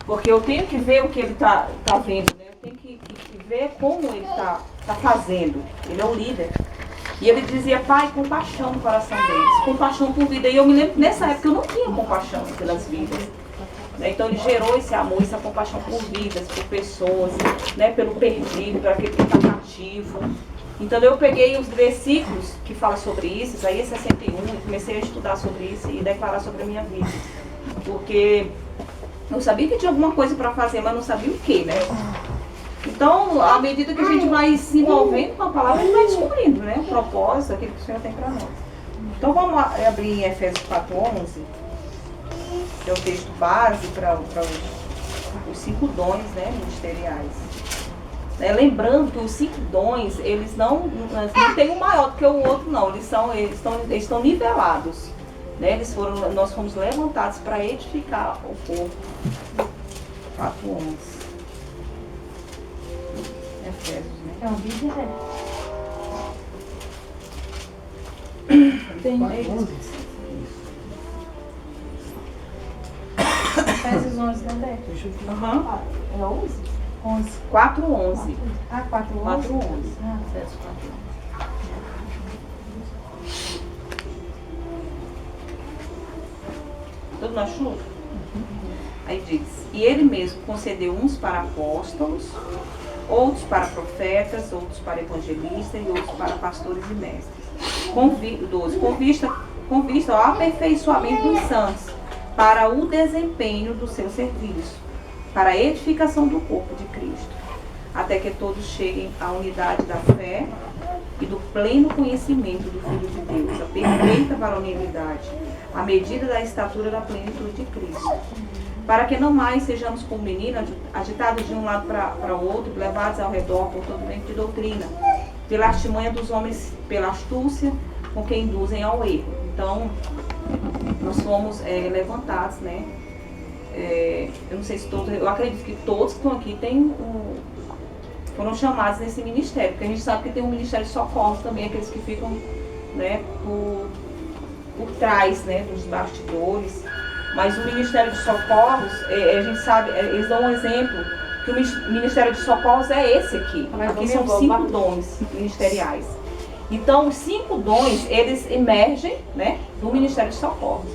Porque eu tenho que ver o que ele tá vendo, né? Eu tenho que ver como ele tá fazendo. Ele é o líder. E ele dizia, pai, compaixão no coração deles, compaixão por vida. E eu me lembro que nessa época eu não tinha compaixão pelas vidas. Né? Então ele gerou esse amor, essa compaixão por vidas, por pessoas, né? Pelo perdido, por aquele que está cativo. Então eu peguei os versículos que falam sobre isso, Isaías 61, e comecei a estudar sobre isso e declarar sobre a minha vida. Porque eu sabia que tinha alguma coisa para fazer, mas não sabia o que, né? Então, à medida que a gente vai se envolvendo com a palavra, a gente vai descobrindo, né? O propósito, aquilo que o Senhor tem para nós. Então vamos abrir em Efésios 4:11, que é o texto base para os 5 dons, né, ministeriais. Lembrando que os 5 dons, eles não tem um maior do que o outro, não. Eles estão nivelados. Né? Nós fomos levantados para edificar o corpo. 4:11. Efésios, né? É uma Bíblia, né? Tem Efésios 11 também. Aham. É 11? 11. 4:11. Ah, 4:11? 4:11. Ah. Efésios 4:11. Tudo na chuva? Aí diz, e ele mesmo concedeu uns para apóstolos, outros para profetas, outros para evangelistas e outros para pastores e mestres. 12. Com vista ao aperfeiçoamento dos santos, para o desempenho do seu serviço, para a edificação do corpo de Cristo, até que todos cheguem à unidade da fé e do pleno conhecimento do Filho de Deus, a perfeita varonilidade, à medida da estatura da plenitude de Cristo. Para que não mais sejamos como meninos, agitados de um lado para o outro, levados ao redor por todo vento de doutrina, pela artimanha dos homens, pela astúcia com que induzem ao erro. Então, nós fomos levantados, né? Eu não sei se todos, eu acredito que todos que estão aqui foram chamados nesse ministério, porque a gente sabe que tem um ministério de socorro também, aqueles que ficam, né, por trás, né, dos bastidores. Mas o Ministério de Socorros, a gente sabe, eles dão um exemplo, que o Ministério de Socorros é esse aqui. Aqui são 5 dons ministeriais. Então, os 5 dons, eles emergem, né, do Ministério de Socorros.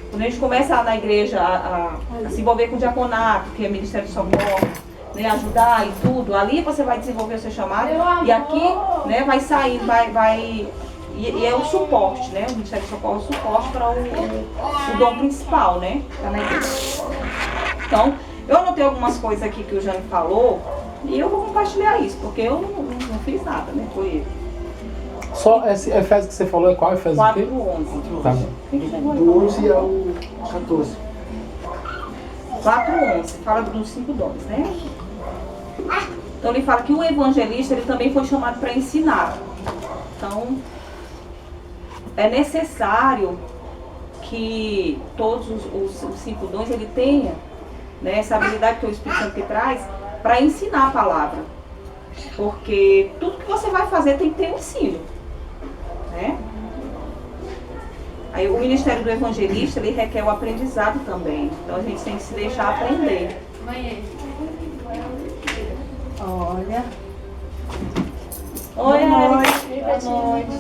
Quando a gente começa na igreja a se envolver com o diaconato, que é o Ministério de Socorros, né, ajudar e tudo, ali você vai desenvolver o seu chamado. E aqui, né, vai sair, E é o suporte, né? O Ministério de Socorro é o suporte para o dom principal, né? Tá na igreja. Então, eu anotei algumas coisas aqui que o Jânio falou e eu vou compartilhar isso, porque eu não fiz nada, né? Foi ele. Só esse Efésios que você falou é qual Efésios? 4:11. Tá. Do 11 ao 14. 4:11, fala dos 5 dons, né? Então ele fala que o evangelista, ele também foi chamado para ensinar. Então, é necessário que todos os 5 dons ele tenha, né, essa habilidade que o Espírito Santo que traz para ensinar a palavra. Porque tudo que você vai fazer tem que ter um ensino. Né? Aí o ministério do evangelista ele requer o aprendizado também. Então a gente tem que se deixar aprender. Olha. Oi, boa noite. Boa noite.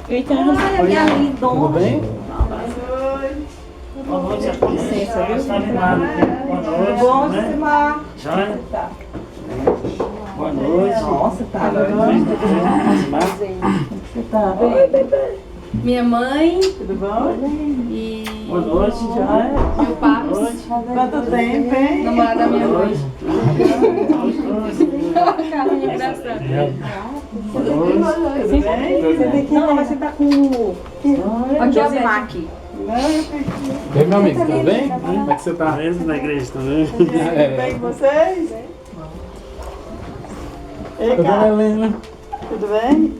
Eita, Olha, minha lindona. Tudo bem? Boa noite, Com licença, viu? está animado. Boa noite. Bom, né? Simar. Joia? Tá. Boa noite. Nossa, tá. Você tá bem? Minha mãe. Tudo bom? E Boa noite. Joia. meu papo. Quanto tempo, hein? Namorado da minha mãe. Boa Cara, que engraçado. Tudo bem? Não, mas você tá com o Josimar aqui. E aí, meu amigo, tudo bem? Como é que você tá? noite. Na igreja também. É. Vocês? Ei, Tudo bem, cara. Helena? Tudo bem?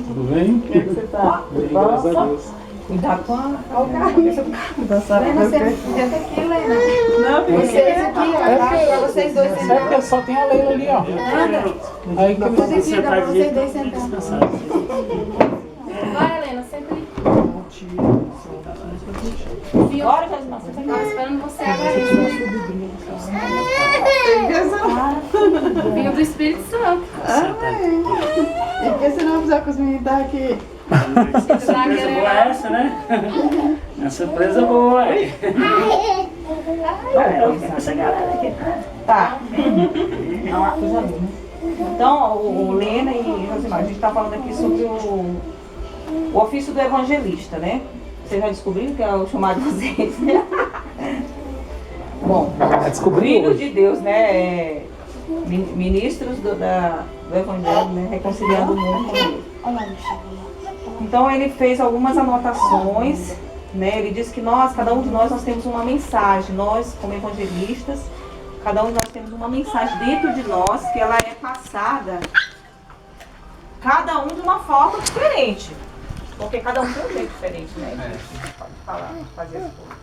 Tudo bem? Como é que você tá? Bem, graças a Deus. Cuidado com o carro. Lena, senta aqui, Lena. Não, Vocês aqui, ó. Pra vocês dois É sentarem. porque só tem a Leila ali, ó. Aí que Vou eles... decidir, dá pra vocês dois sentarem. Vai, Helena, senta aí. Bora, Josimar. Tava esperando você agora. do Espírito Santo. E por que você não avisou que os meninos estão aqui? Que surpresa boa é essa, né? É surpresa boa aí. Essa galera aqui. Tá. Não, a coisa linda. Então, o Lena e Rosimar, a gente está falando aqui sobre o ofício do evangelista, né? Vocês já descobriram que é o chamado de vocês, né? Bom, filho de Deus, né? Ministros do Evangelho, né? Reconciliando o mundo com Deus. Então ele fez algumas anotações, né? Ele disse que cada um de nós temos uma mensagem. Nós, como evangelistas, cada um de nós temos uma mensagem dentro de nós que ela é passada, cada um de uma forma diferente. Porque cada um tem um jeito diferente, né? A gente pode falar, fazer as coisas.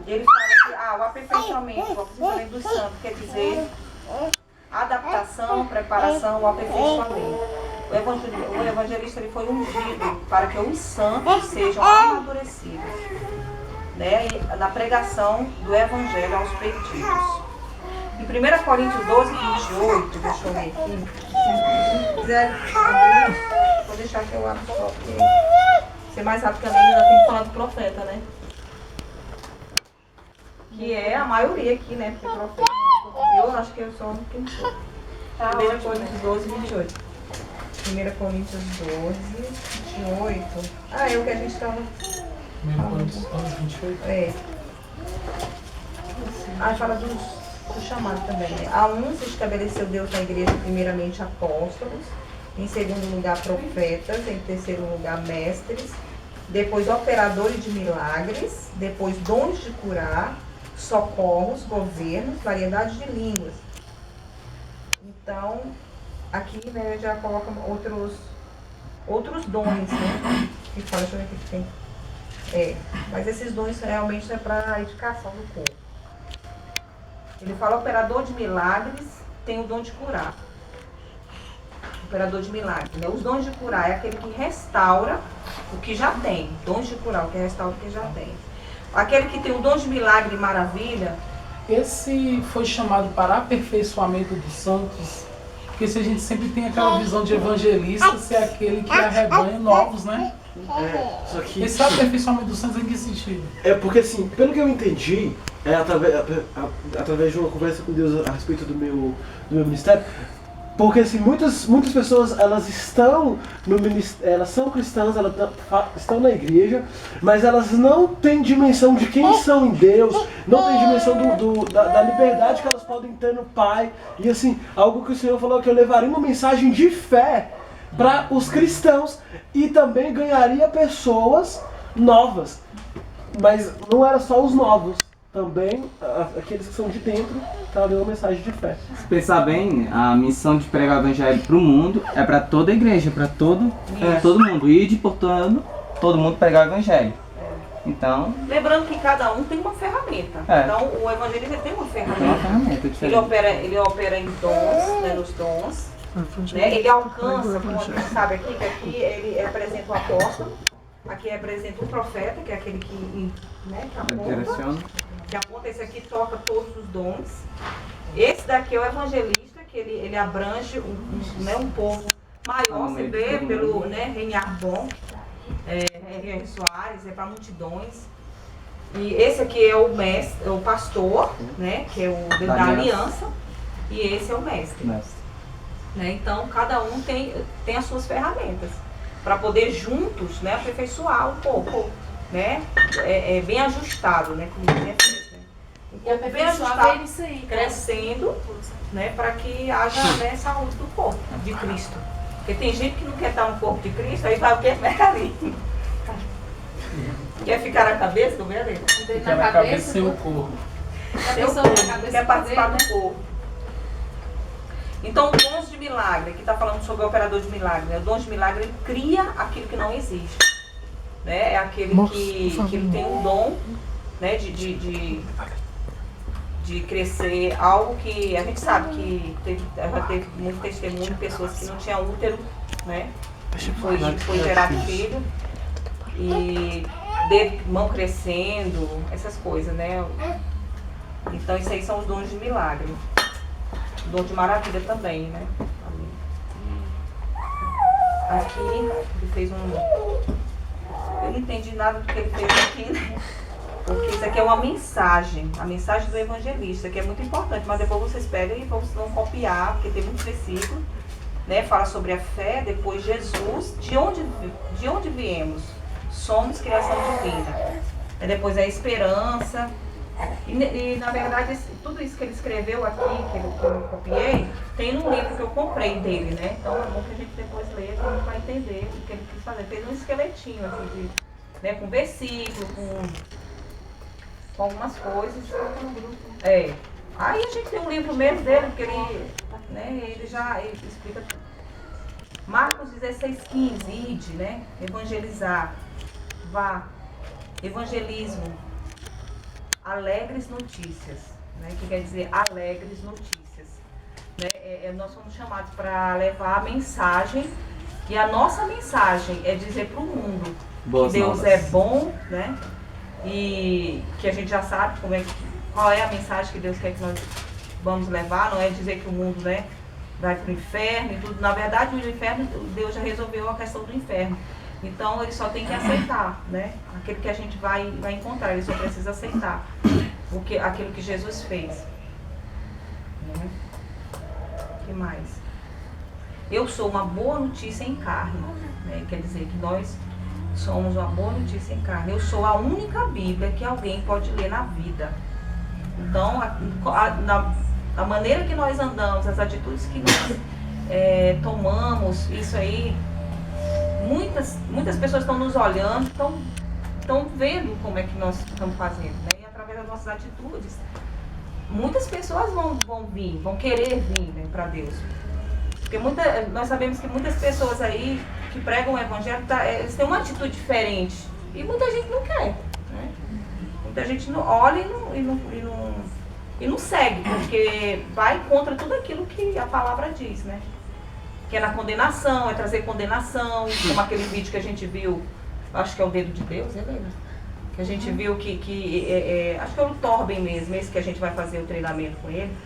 Ele fala que o aperfeiçoamento dos santos quer dizer adaptação, preparação, o aperfeiçoamento. O evangelista ele foi ungido para que os santos sejam amadurecidos, né, na pregação do evangelho aos perdidos. Em 1 Coríntios 12, 28, deixa eu ver aqui. Se quiser abrir, vou deixar que eu abro só, porque ser mais rápido também ainda tem que falar do profeta, né? Que é a maioria aqui, né? Porque profeta, eu acho que eu sou um que não sou. 1 Coríntios 12, 28. 1 Coríntios 12, 28. É o que a gente estava. 1 Coríntios 12, 28. É. Fala do chamado também, né? A uns estabeleceu Deus na igreja, primeiramente apóstolos, em segundo lugar profetas, em terceiro lugar mestres, depois operadores de milagres, depois dons de curar, socorros, governos, variedade de línguas. Então, aqui, né, já coloca outros dons, né? Que fala, deixa eu ver o que tem. Mas esses dons realmente é para a edificação do corpo. Ele fala operador de milagres, tem o dom de curar. Operador de milagres, né? Os dons de curar é aquele que restaura o que já tem. Dons de curar, o que restaura o que já tem. Aquele que tem o dom de milagre e maravilha. Esse foi chamado para aperfeiçoamento dos santos, porque se a gente sempre tem aquela visão de evangelista, ser aquele que arrebanha novos, né? Só que Esse aperfeiçoamento dos santos em que sentido? porque assim, pelo que eu entendi, através de uma conversa com Deus a respeito do meu ministério, porque assim, muitas pessoas elas estão no ministério, elas são cristãs, elas estão na igreja, mas elas não têm dimensão de quem são em Deus, não têm dimensão da liberdade que elas podem ter no Pai. E assim, algo que o Senhor falou que eu levaria uma mensagem de fé para os cristãos e também ganharia pessoas novas. Mas não era só os novos, também aqueles que são de dentro trariam uma mensagem de fé. Se pensar bem, a missão de pregar o evangelho para o mundo é para toda a igreja, para todo mundo. Ir de portanto, todo mundo pregar o evangelho. Então, Lembrando que cada um tem uma ferramenta. Então o evangelista tem uma é uma ferramenta. ferramenta diferente. Ele opera em dons, né, nos dons. Né? Ele alcança, como a gente sabe aqui, que aqui ele representa o apóstolo, aqui representa o profeta, que é aquele que, né, Direciona. que aponta, esse aqui toca todos os dons. Esse daqui é o evangelista, que ele abrange um povo maior, você vê pelo, né, Reinhard Bonk, Henrique Soares, é para multidões. E esse aqui é o mestre, o pastor, né, que é o da aliança, e esse é o mestre. Né? Então, cada um tem as suas ferramentas para poder juntos, né, aperfeiçoar o corpo, né? É bem ajustado, né? Como diz, né? O corpo bem ajustado, crescendo, né, para que haja, né, saúde do corpo de Cristo. Porque tem gente que não quer estar no corpo de Cristo, aí vai o que? Mercadoria. Quer ficar na cabeça, como é dele? Ficar na cabeça sem o corpo. Quer participar do corpo. Então, dons de milagre, que está falando sobre o operador de milagre, né? O dom de milagre, ele cria aquilo que não existe. Né? É aquele que ele tem um dom, né, de crescer algo que a gente sabe que já teve muito testemunho de pessoas que não tinham útero, né? Foi gerado filho e mão crescendo, essas coisas, né? Então, isso aí são os dons de milagre. dor de maravilha também, né? Aqui, ele fez eu não entendi nada do que ele fez aqui, né? Porque isso aqui é uma mensagem, a mensagem do evangelista, que é muito importante, mas depois vocês pegam e vão copiar, porque tem muitos versículos, né? Fala sobre a fé, depois Jesus, de onde viemos? Somos criação divina. E depois a esperança. E na verdade, tudo isso que ele escreveu aqui, que eu copiei, tem num livro que eu comprei dele, né? Então é bom que a gente depois leia, que a gente vai entender o que ele quis fazer. Fez um esqueletinho, assim, né? Com versículo, com algumas coisas. Aí a gente tem um livro mesmo dele, porque ele já explica tudo. Marcos 16:15, ide, né? Evangelizar, vá, evangelismo, alegres notícias, né? Que quer dizer alegres notícias, né? Nós somos chamados para levar a mensagem, e a nossa mensagem é dizer para o mundo Boas que Deus novas. é bom, né? E que a gente já sabe qual é a mensagem que Deus quer que nós vamos levar, não é dizer que o mundo, né, vai para o inferno e tudo. Na verdade, o inferno, Deus já resolveu a questão do inferno. Então, ele só tem que aceitar, né? Aquilo que a gente vai encontrar, ele só precisa aceitar aquilo que Jesus fez. O que mais? Eu sou uma boa notícia em carne, né? Quer dizer que nós somos uma boa notícia em carne. Eu sou a única Bíblia que alguém pode ler na vida. Então, a maneira que nós andamos, as atitudes que nós tomamos, isso aí, muitas pessoas estão nos olhando, estão vendo como é que nós estamos fazendo, né? E através das nossas atitudes, muitas pessoas vão querer vir, né, para Deus. Porque nós sabemos que muitas pessoas aí que pregam o evangelho, eles têm uma atitude diferente. E muita gente não quer, né? Muita gente não olha e não segue, porque vai contra tudo aquilo que a palavra diz, né? Que é na condenação, é trazer condenação, como aquele vídeo que a gente viu, acho que é o Dedo de Deus, Helena? Que a gente viu acho que é o Torben mesmo, esse que a gente vai fazer o treinamento com ele.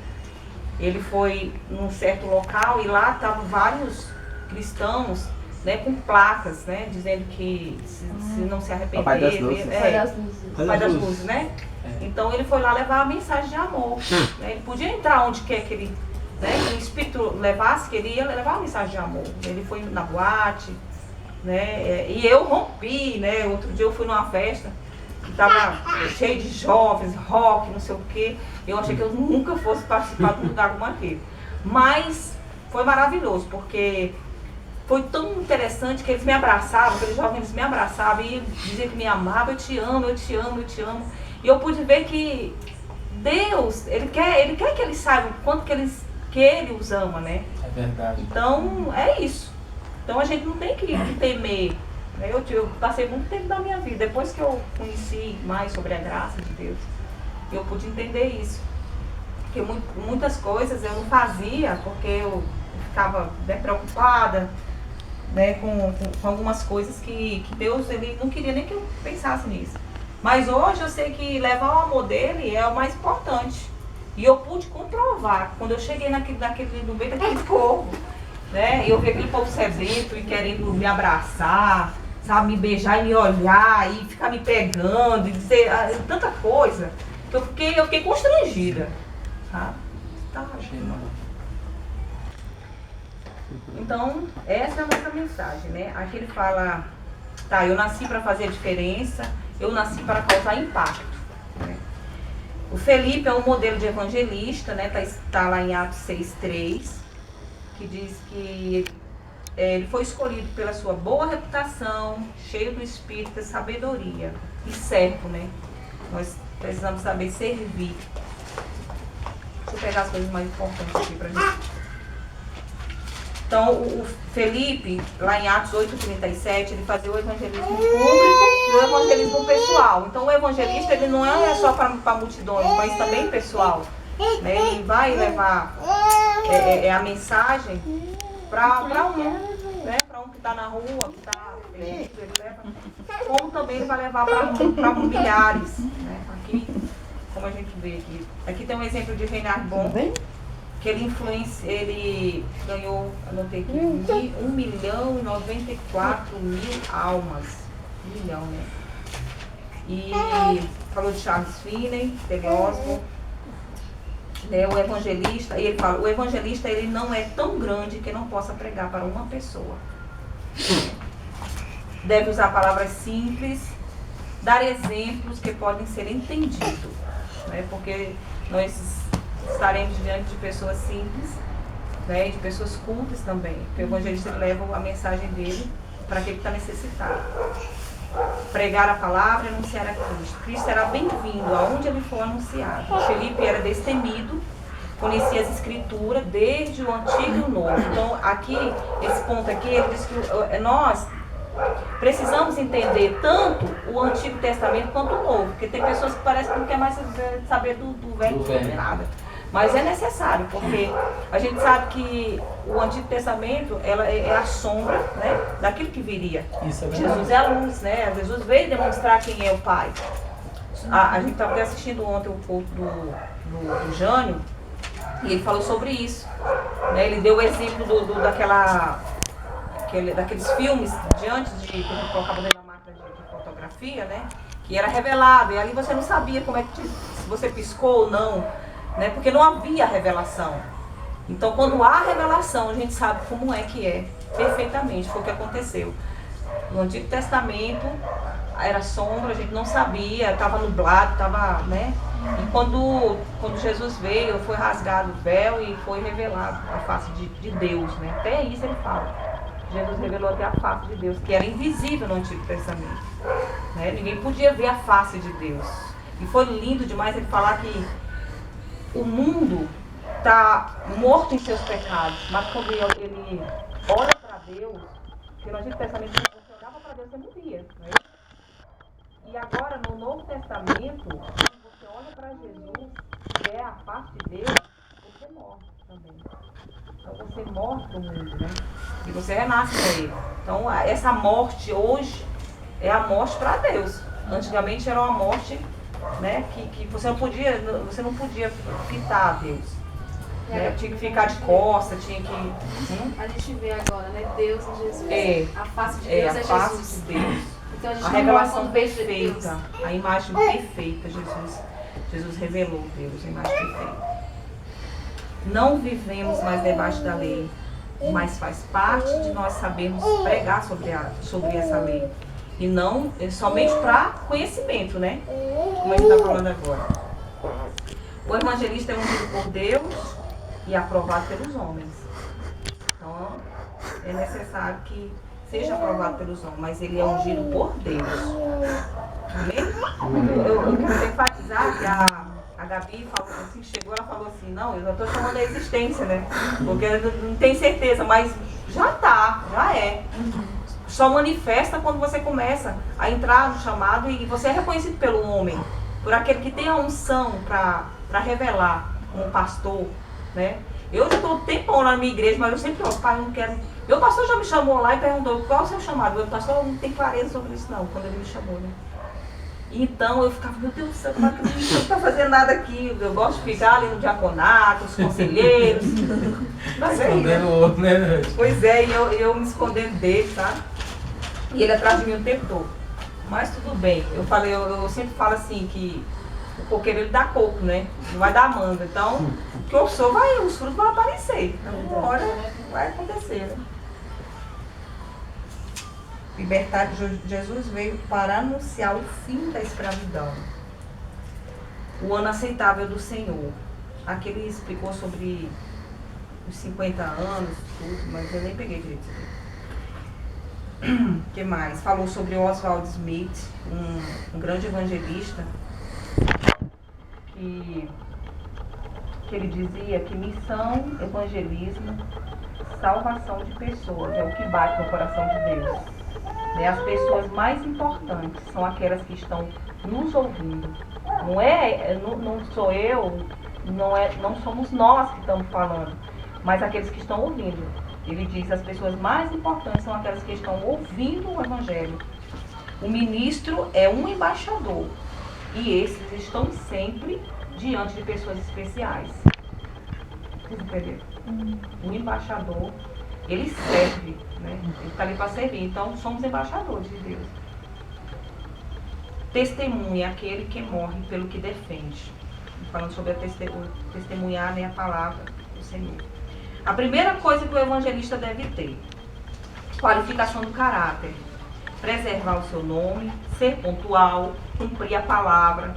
Ele foi num certo local e lá estavam vários cristãos, né, com placas, né, dizendo que se não se arrepender... Pai das Luzes. Pai das Luzes, né? Então ele foi lá levar a mensagem de amor. Né? Ele podia entrar onde quer que ele... Né, que o Espírito levasse, que ele ia levar uma mensagem de amor. Ele foi na boate, né? E eu rompi, né? Outro dia eu fui numa festa que estava cheio de jovens, rock, não sei o quê. Eu achei que eu nunca fosse participar de um lugar como aquele. Mas foi maravilhoso, porque foi tão interessante que eles me abraçavam, aqueles jovens me abraçavam e diziam que me amavam, eu te amo, eu te amo, eu te amo. E eu pude ver que Deus, Ele quer que eles saibam quanto que Ele os ama, né? É verdade. Então, é isso. Então a gente não tem que temer. Né? Eu passei muito tempo da minha vida. Depois que eu conheci mais sobre a graça de Deus, eu pude entender isso. Porque muitas coisas eu não fazia porque eu ficava, né, preocupada, né, com algumas coisas que Deus ele não queria nem que eu pensasse nisso. Mas hoje eu sei que levar o amor dele é o mais importante. E eu pude comprovar, quando eu cheguei no meio daquele povo, né? E eu vi aquele povo sedento e querendo me abraçar, sabe, me beijar e me olhar e ficar me pegando e dizer tanta coisa, que eu fiquei constrangida. Tá? Então, essa é a nossa mensagem, né? Aqui ele fala, eu nasci para fazer a diferença, eu nasci para causar impacto, né? O Felipe é um modelo de evangelista, né? Tá lá em Atos 6:3, que diz que ele foi escolhido pela sua boa reputação, cheio do espírito da sabedoria e servo, né? Nós precisamos saber servir. Deixa eu pegar as coisas mais importantes aqui pra gente. Então, o Felipe, lá em Atos 8:37, ele fazia o evangelismo público e o evangelismo pessoal. Então, o evangelista, ele não é só para multidões, mas também pessoal. Né? Ele vai levar a mensagem para né? Para um que está na rua, que está perdido, ele leva. Como também ele vai levar para milhares. Né? Aqui, como a gente vê aqui. Aqui tem um exemplo de Reinhard Bonk, que ele ganhou, anotei aqui, 1.094.000 almas. 1 milhão, né? E falou de Charles Finney, Tele Osborne, o evangelista, e ele fala, o evangelista ele não é tão grande que não possa pregar para uma pessoa. Deve usar palavras simples, dar exemplos que podem ser entendidos, né? Porque nós estaremos diante de pessoas simples, né? E de pessoas cultas também, porque o evangelista leva a mensagem dele para aquele que está necessitado. Pregar a palavra e anunciar a Cristo. Cristo será bem-vindo aonde ele for anunciado. Felipe era destemido, conhecia as escrituras desde o Antigo e o Novo. Então, aqui, esse ponto aqui, ele diz que nós precisamos entender tanto o Antigo Testamento quanto o Novo, porque tem pessoas que parecem que não quer mais saber do Velho, não saber nada. Mas é necessário, porque a gente sabe que o Antigo Testamento é a sombra, né, daquilo que viria. Isso é verdade. Jesus é a luz, né? Jesus veio demonstrar quem é o Pai. A gente estava assistindo ontem o culto do Jânio, e ele falou sobre isso. Né? Ele deu o exemplo daqueles filmes de antes de que a gente colocava dentro da máquina de fotografia, né? Que era revelado, e ali você não sabia como é que se você piscou ou não. Né? Porque não havia revelação. Então, quando há revelação, a gente sabe como é que é, perfeitamente, foi o que aconteceu. No Antigo Testamento, era sombra, a gente não sabia, estava nublado, estava, né? E quando Jesus veio, foi rasgado o véu e foi revelado a face de Deus, né? Até isso ele fala. Jesus revelou até a face de Deus, que era invisível no Antigo Testamento. Né? Ninguém podia ver a face de Deus. E foi lindo demais ele falar que o mundo está morto em seus pecados, mas quando ele olha para Deus, porque no Antigo Testamento você olhava para Deus, você morria. Não é? E agora no Novo Testamento, quando você olha para Jesus, que é a face de Deus, você morre também. Então você morre para o mundo, né? E você renasce para ele. Então essa morte hoje é a morte para Deus. Antigamente era uma morte, né, que você não podia fitar a Deus. Né? Tinha que ficar de costa, tinha que... A gente vê agora, né? Deus em Jesus. A face de Deus a é face Jesus. de Deus. Então a gente A revelação perfeita, a imagem perfeita, Jesus revelou Deus, a imagem perfeita. Não vivemos mais debaixo da lei, mas faz parte de nós sabermos pregar sobre essa lei. E não somente para conhecimento, né? Como a gente está falando agora. O evangelista é ungido por Deus e aprovado pelos homens. Então, é necessário que seja aprovado pelos homens, mas ele é ungido por Deus. Amém? Eu quero enfatizar que a Gabi falou assim, chegou, ela falou assim, não, eu já estou chamando a existência, né? Porque eu não tenho certeza, mas já é. Só manifesta quando você começa a entrar no chamado e você é reconhecido pelo homem, por aquele que tem a unção para revelar, como pastor, né? Eu já estou um tempão na minha igreja, mas eu sempre falo, pai, eu não quero... Meu pastor já me chamou lá e perguntou, qual é o seu chamado? Meu pastor não tem clareza sobre isso não, quando ele me chamou, né? Então eu ficava, meu Deus do céu, como é que eu não estou fazendo nada aqui? Eu gosto de ficar ali no diaconato, os conselheiros. Mas é isso. Né? Pois é, e eu me escondendo dele, sabe? E ele atrás de mim o tempo todo. Mas tudo bem. Eu sempre falo assim que o coqueiro ele dá coco, né? Não vai dar manga. Então, o que eu sou, os frutos vão aparecer. Então, uma hora vai acontecer, né? Libertar, Jesus veio para anunciar o fim da escravidão. O ano aceitável do Senhor. Aqui ele explicou sobre os 50 anos, tudo, mas eu nem peguei direito. O que mais? Falou sobre Oswald Smith, um grande evangelista, que ele dizia que missão, evangelismo, salvação de pessoas é o que bate no coração de Deus. Né? As pessoas mais importantes são aquelas que estão nos ouvindo. Não sou eu, não somos nós que estamos falando, mas aqueles que estão ouvindo. Ele diz que as pessoas mais importantes são aquelas que estão ouvindo o Evangelho. O ministro é um embaixador e esses estão sempre diante de pessoas especiais. entendeu? O embaixador, ele serve, né? Ele está ali para servir. Então, somos embaixadores de Deus. Testemunha é aquele que morre pelo que defende. Falando sobre a testemunhar, né, a palavra do Senhor. A primeira coisa que o evangelista deve ter: qualificação do caráter. Preservar o seu nome, ser pontual, cumprir a palavra.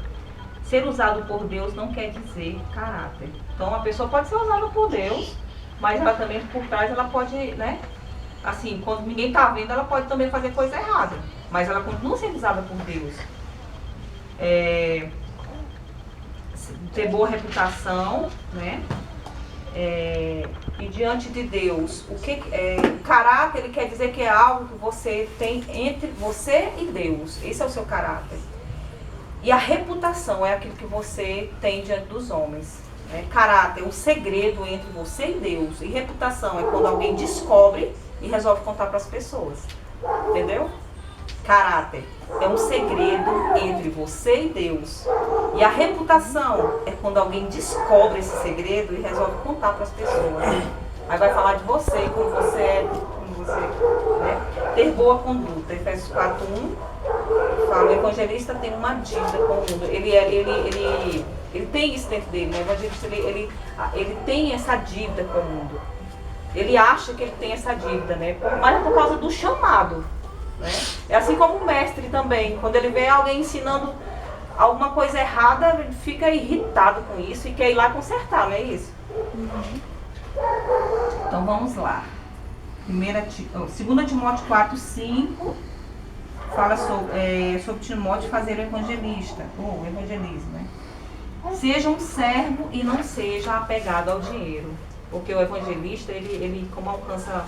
Ser usado por Deus não quer dizer caráter. Então, a pessoa pode ser usada por Deus, mas ela também, por trás, ela pode, né? Assim, quando ninguém está vendo, ela pode também fazer coisa errada. Mas ela continua sendo usada por Deus. Ter boa reputação, né? E diante de Deus, o caráter, ele quer dizer que é algo que você tem entre você e Deus. Esse é o seu caráter. E a reputação é aquilo que você tem diante dos homens. Caráter é um segredo entre você e Deus. E reputação é quando alguém descobre e resolve contar para as pessoas. Entendeu? Caráter é um segredo entre você e Deus. E a reputação é quando alguém descobre esse segredo e resolve contar para as pessoas. Aí vai falar de você, como você é, né? Ter boa conduta. Efésios 4:1 fala: o evangelista tem uma dívida com o mundo. Ele tem isso dentro dele, né? O evangelista ele tem essa dívida com o mundo. Ele acha que ele tem essa dívida, né? Mas é por causa do chamado. Né? É assim como o mestre também, quando ele vê alguém ensinando alguma coisa errada, ele fica irritado com isso e quer ir lá consertar, não é isso? Então vamos lá. 2 Timóteo 4:5 fala sobre Timóteo fazer o evangelista, ou evangelismo, né? Seja um servo e não seja apegado ao dinheiro. Porque o evangelista, ele como alcança,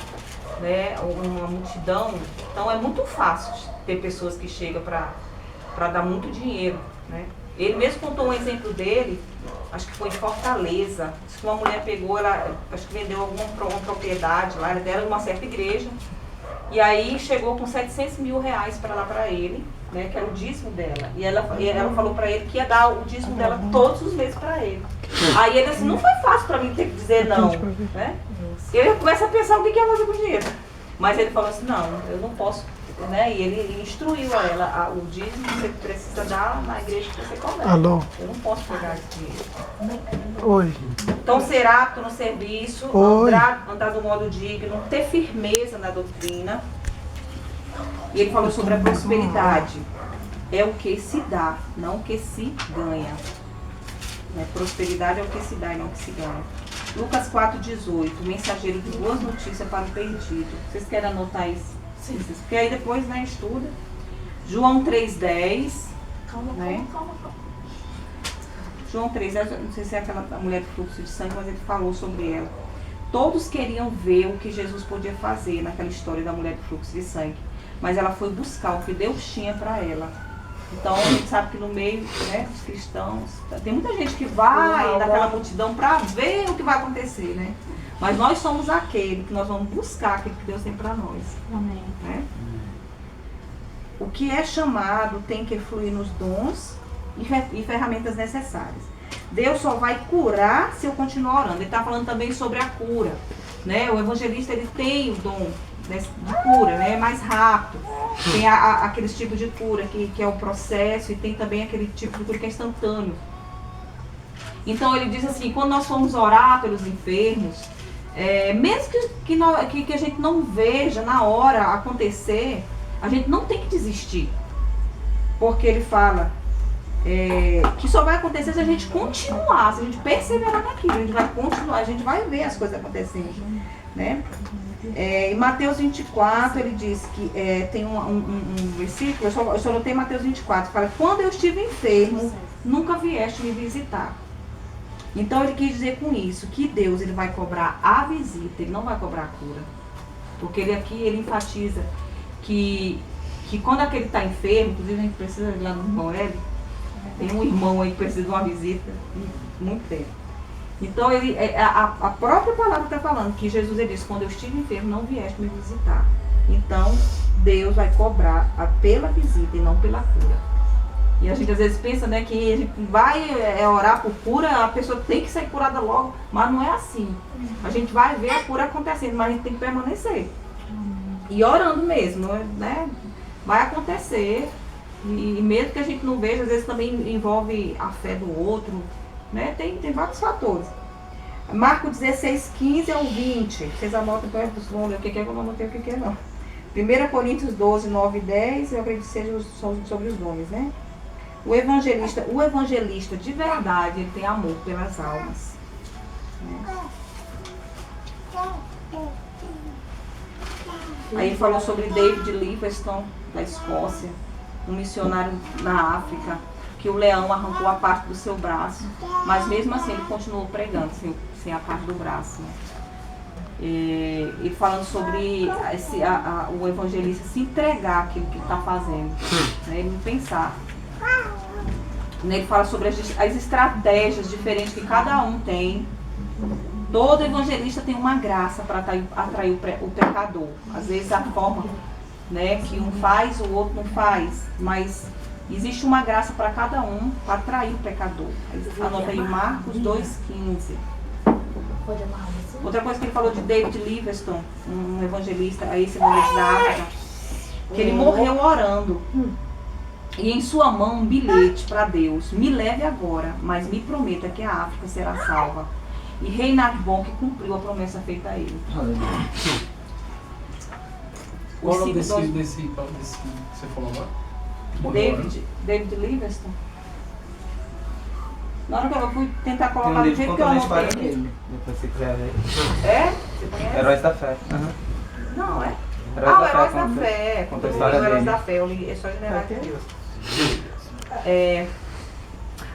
né, uma multidão, então é muito fácil ter pessoas que chegam para dar muito dinheiro, né? Ele mesmo contou um exemplo dele, acho que foi em Fortaleza. Diz que uma mulher pegou, ela acho que vendeu uma propriedade lá, ela era de uma certa igreja, e aí chegou com 700 mil reais para lá para ele, né, que era o dízimo dela. E ela falou para ele que ia dar o dízimo dela todos os meses para ele. Aí ele assim, não foi fácil para mim ter que dizer não, né? Ele começa a pensar o que ia fazer com o dinheiro. Mas ele falou assim, não, eu não posso, né? E ele instruiu a ela, o dízimo você precisa dar na igreja que você começa. Alô? Eu não posso pegar esse dinheiro. Oi. Então ser apto no serviço, andar do modo digno, ter firmeza na doutrina. E ele falou sobre a prosperidade. É o que se dá, não o que se ganha. Prosperidade é o que se dá e não o que se ganha. Lucas 4:18, mensageiro de boas notícias para o perdido. Vocês querem anotar isso? Sim. Porque aí depois, né, estuda. João 3:10. Calma. João 3:10, não sei se é aquela mulher do fluxo de sangue, mas ele falou sobre ela. Todos queriam ver o que Jesus podia fazer naquela história da mulher do fluxo de sangue. Mas ela foi buscar o que Deus tinha para ela. Então, a gente sabe que no meio, né, dos cristãos, tem muita gente que vai naquela multidão para ver o que vai acontecer, né? Mas nós somos aquele que nós vamos buscar aquilo que Deus tem para nós. Amém. Né? O que é chamado tem que fluir nos dons e ferramentas necessárias. Deus só vai curar se eu continuar orando. Ele está falando também sobre a cura. Né? O evangelista, ele tem o dom de cura, né? É mais rápido. Tem aqueles tipos de cura que é o processo, e tem também aquele tipo de cura que é instantâneo. Então ele diz assim, quando nós formos orar pelos enfermos, mesmo que a gente não veja na hora acontecer, a gente não tem que desistir. Porque ele fala que só vai acontecer se a gente continuar, se a gente perseverar naquilo, a gente vai continuar, a gente vai ver as coisas acontecendo, né? Em Mateus 24, ele diz que tem um versículo, eu só notei Mateus 24, fala: quando eu estive enfermo, nunca vieste me visitar. Então ele quis dizer com isso que Deus, ele vai cobrar a visita, ele não vai cobrar a cura. Porque ele enfatiza que quando aquele está enfermo, inclusive a gente precisa ir lá no irmão Hélio, tem um irmão aí que precisa de uma visita, muito tempo. Então, a própria palavra está falando que Jesus, ele disse, quando eu estive enfermo, não vieste me visitar. Então, Deus vai cobrar pela visita e não pela cura. E a gente às vezes pensa, né, que a gente vai orar por cura, a pessoa tem que ser curada logo, mas não é assim. A gente vai ver a cura acontecendo, mas a gente tem que permanecer. E orando mesmo, né? Vai acontecer. E mesmo que a gente não veja, às vezes também envolve a fé do outro, né? Tem vários fatores. Marcos 16, 15 ao 20. Vocês anotam, então vão ler o que é, que eu não anotei o que é não. 1 Coríntios 12, 9 e 10, eu acredito que seja sobre os nomes, né? O evangelista de verdade, ele tem amor pelas almas. Né? Aí ele falou sobre David Livingstone, da Escócia, um missionário na África, que o leão arrancou a parte do seu braço, mas mesmo assim ele continuou pregando sem a parte do braço. Né? E falando sobre o evangelista se entregar àquilo que está fazendo, né? Ele não pensar. Ele fala sobre as estratégias diferentes que cada um tem. Todo evangelista tem uma graça para atrair o pecador. Às vezes a forma, né, que um faz, o outro não faz, mas existe uma graça para cada um para atrair o pecador. Anota aí Marcos 2,15. Outra coisa que ele falou de David Livingstone, um evangelista, esse evangelista da África, que ele morreu orando. E em sua mão um bilhete para Deus: me leve agora, mas me prometa que a África será salva. E Reinhard Bonk cumpriu a promessa feita a ele. Qual é o nome desse que você falou agora? David Livingstone. Na hora que eu fui tentar Tem colocar um do livro jeito que eu contando a história anotei. dele. Depois você quiser ver. É? Você conhece? Heróis da Fé. Não, é? Heróis O da Fé, Heróis da conta- Fé. conta a O história Heróis dele. da Fé, eu li, é só Generais de Deus.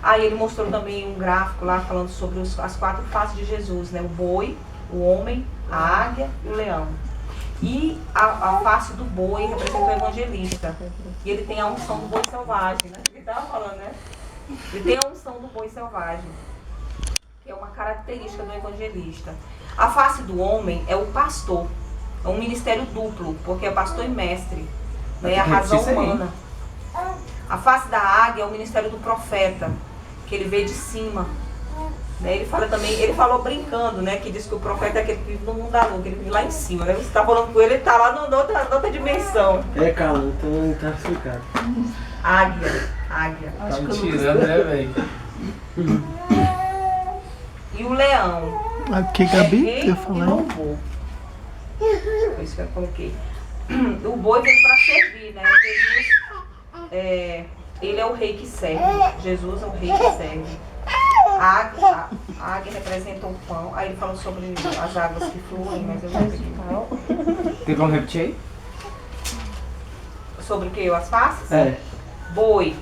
Aí ele mostrou também um gráfico lá falando sobre as 4 faces de Jesus, né? O boi, o homem, a águia e o leão. E a face do boi representa o evangelista. E ele tem a unção do boi selvagem, né? Ele estava falando, né? Ele tem a unção do boi selvagem, que é uma característica do evangelista. A face do homem é o pastor. É um ministério duplo, porque é pastor e mestre. Né? É a razão humana. A face da águia é o ministério do profeta, que ele vê de cima. Né? Ele fala também, ele falou brincando, né? Que diz que o profeta é aquele que vive no mundo da lua, que ele vive lá em cima. Né? Você está falando com ele, ele está lá na outra dimensão. Carla, então tá explicado. Águia. Tá me tirando, né, velho? E o leão. Que Gabi? Rei Eu e falei. louvor. Foi isso que eu coloquei. O boi veio para servir, né? Jesus, ele é o rei que serve. Jesus é o rei que serve. A águia representa o pão. Aí ele falou sobre as águas que fluem, mas eu não sei que tal. Tem como repetir aí? Sobre o que? As faces? É. Boi,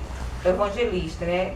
evangelista, né?